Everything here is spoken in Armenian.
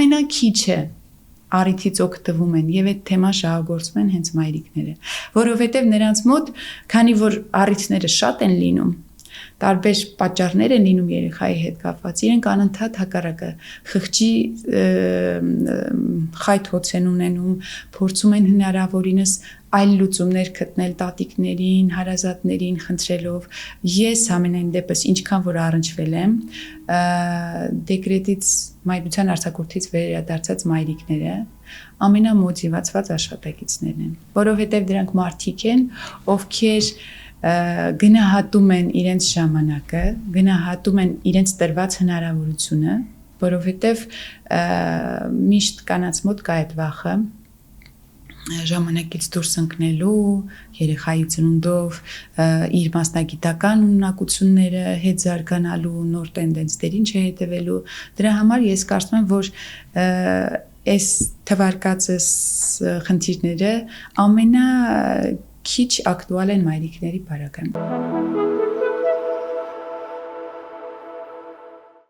ամենակիչը առիթից օգտվում են եւ այդ թեման շահագործում են հենց մայրիկները, որովհետեւ նրանց մոտ, քանի որ առիթները շատ են լինում, տարբեր պատճառներ են լինում երեխայի հետ կապված, իրենք անընդհատ հակառակը խղճի խայտ հոց են ունենում, փորձում են հնարավորինս այլ լուծումներ գտնել տատիկներին, հարազատներին խնդրելով։ Ես ամենայն դեպս ինչքան որ առնչվել եմ դեկրետից մայրության արձակուրդից վերադարձած մայրիկները ամենամոտիվացված աշխատակիցներն են, որովհետև դրանք մարդիկ են, ովքեր գնահատում են իրենց ժամանակը, գնահատում են իրենց տրված հնարավորությունը, որովհետև միշտ կանանց մոտ կա այդ վախը ժամանակից դուրս ընկնելու, երեխայի ծնունդով իր մասնագիտական ունակությունները հետ զարգանալու, նոր տենդենսներին չհետևելու։ Դրա համար ես կարծում եմ, որ այս թվարկածս խնդիրները ամենաքիչ ակտուալ են մայրիկների պարագայում։